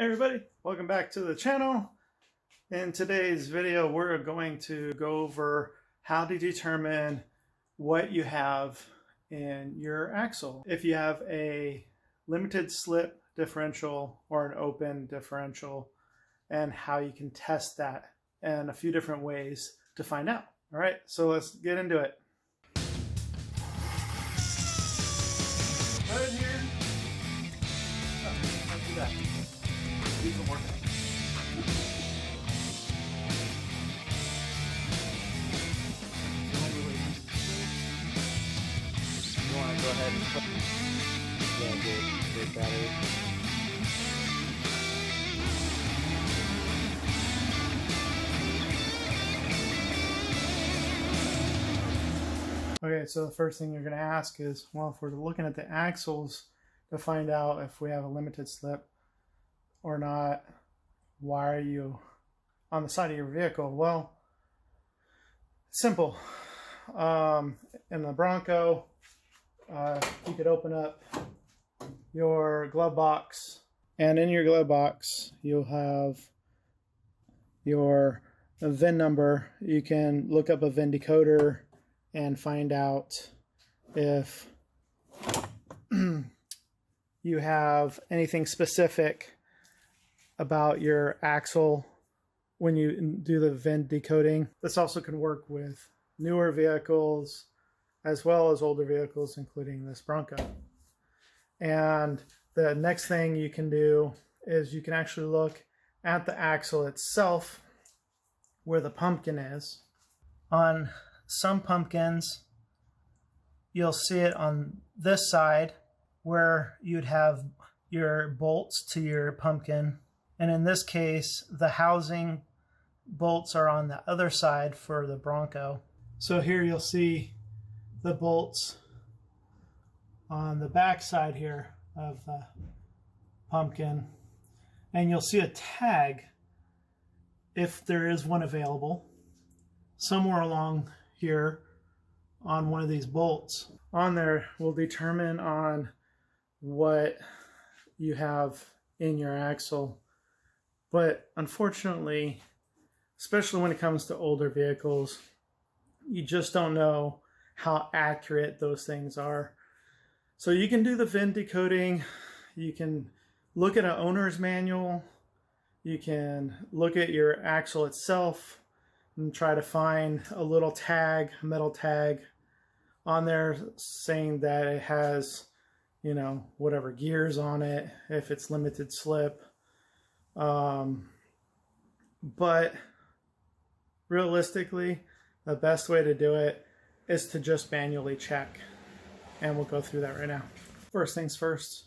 Hey everybody, welcome back to the channel. In today's video, we're going to go over how to determine what you have in your axle. If you have a limited slip differential or an open differential, and how you can test that, and a few different ways to find out. All right, so let's get into it. Right here. Oh, do that. Do some work. You want to go ahead and put the battery. Okay, so the first thing you're going to ask is, well, if we're looking at the axles to find out if we have a limited slip or not, why are you on the side of your vehicle? Well, it's simple. In the Bronco, you could open up your glove box, and in your glove box you'll have your VIN number. You can look up a VIN decoder and find out if you have anything specific about your axle when you do the VIN decoding. This also can work with newer vehicles as well as older vehicles, including this Bronco. And the next thing you can do is you can actually look at the axle itself where the pumpkin is. On some pumpkins, you'll see it on this side where you'd have your bolts to your pumpkin. And in this case, the housing bolts are on the other side for the Bronco. So here you'll see the bolts on the back side here of the pumpkin. And you'll see a tag, if there is one available, somewhere along here on one of these bolts. On there will determine on what you have in your axle. But unfortunately, especially when it comes to older vehicles, you just don't know how accurate those things are. So you can do the VIN decoding, you can look at an owner's manual, you can look at your axle itself and try to find a little tag, a metal tag on there saying that it has, you know, whatever gears on it, if it's limited slip. But realistically, the best way to do it is to just manually check. And we'll go through that right now. First things first,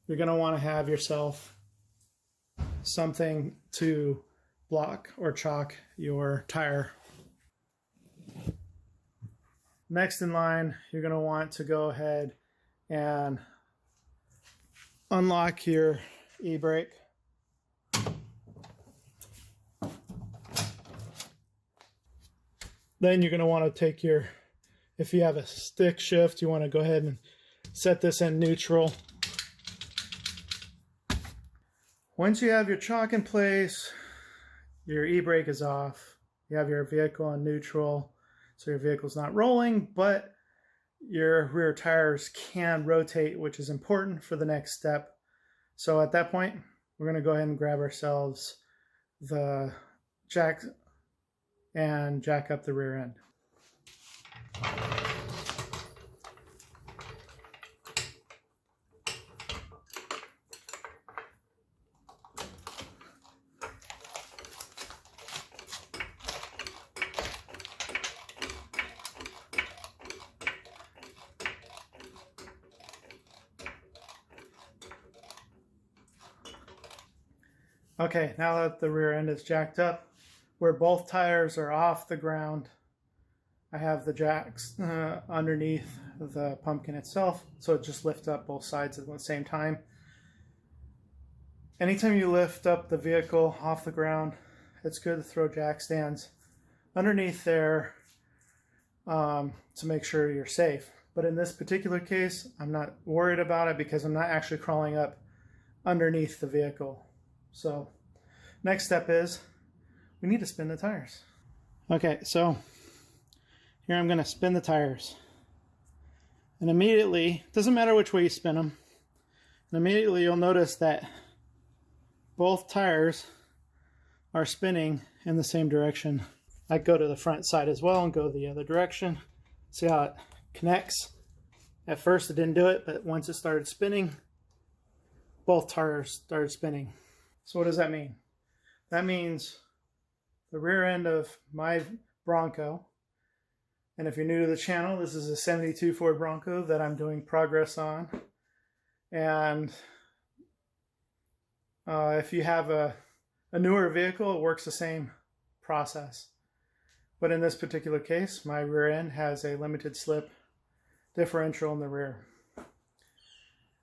you're going to want to have yourself something to block or chalk your tire. Next in line, you're going to want to go ahead and unlock your e-brake. Then you're going to want to take your, if you have a stick shift, you want to go ahead and set this in neutral. Once you have your chalk in place, your e-brake is off, you have your vehicle on neutral, so your vehicle's not rolling, but your rear tires can rotate, which is important for the next step. So at that point, we're going to go ahead and grab ourselves the jack and jack up the rear end. Okay, now that the rear end is jacked up, where both tires are off the ground, I have the jacks underneath the pumpkin itself, so it just lifts up both sides at the same time. Anytime you lift up the vehicle off the ground, it's good to throw jack stands underneath there to make sure you're safe. But in this particular case, I'm not worried about it because I'm not actually crawling up underneath the vehicle. So next step is we need to spin the tires. Okay, so here I'm going to spin the tires. And immediately, doesn't matter which way you spin them, and immediately you'll notice that both tires are spinning in the same direction. I go to the front side as well and go the other direction. See how it connects? At first it didn't do it, but once it started spinning, both tires started spinning. So what does that mean? That means the rear end of my Bronco, and if you're new to the channel, this is a 72 Ford Bronco that I'm doing progress on. And if you have a newer vehicle, it works the same process. But in this particular case, my rear end has a limited slip differential in the rear,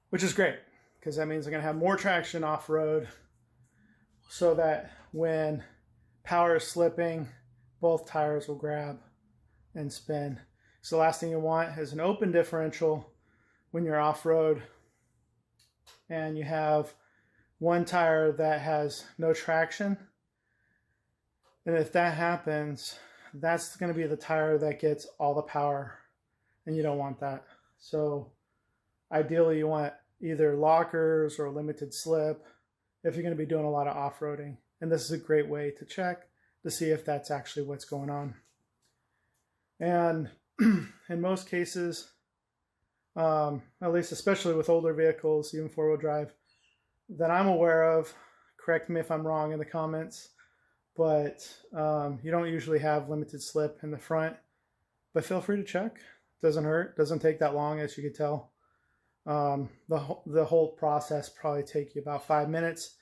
which is great because that means I'm going to have more traction off-road so that when power is slipping, both tires will grab and spin. So the last thing you want is an open differential when you're off-road and you have one tire that has no traction. And if that happens, that's going to be the tire that gets all the power, and you don't want that. So ideally you want either lockers or limited slip if you're going to be doing a lot of off-roading. And this is a great way to check to see if that's actually what's going on. And in most cases, at least especially with older vehicles, even four-wheel drive, that I'm aware of, correct me if I'm wrong in the comments, but you don't usually have limited slip in the front. But feel free to check. Doesn't hurt. Doesn't take that long, as you can tell. The whole process probably take you about 5 minutes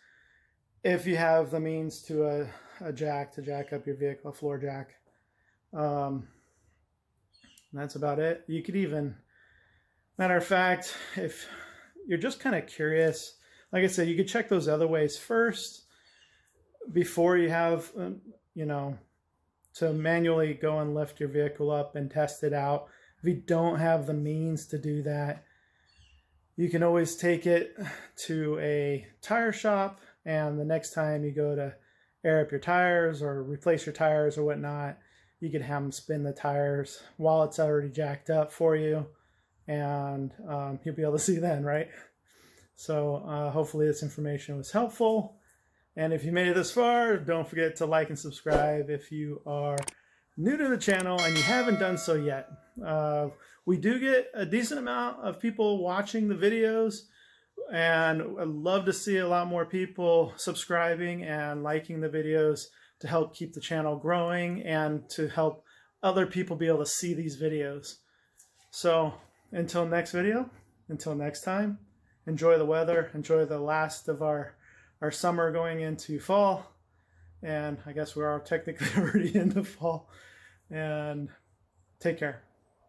if you have the means to a jack to jack up your vehicle, a floor jack. That's about it. You could even, matter of fact, if you're just kind of curious, like I said, you could check those other ways first before you have, to manually go and lift your vehicle up and test it out. If you don't have the means to do that, you can always take it to a tire shop, and the next time you go to air up your tires or replace your tires or whatnot, you can have them spin the tires while it's already jacked up for you, and you'll be able to see then, right? So hopefully this information was helpful. And if you made it this far, don't forget to like and subscribe if you are new to the channel and you haven't done so yet. We do get a decent amount of people watching the videos, and I'd love to see a lot more people subscribing and liking the videos to help keep the channel growing and to help other people be able to see these videos. So until next video, until next time, enjoy the weather, enjoy the last of our summer going into fall, and I guess we are technically already into fall, and take care.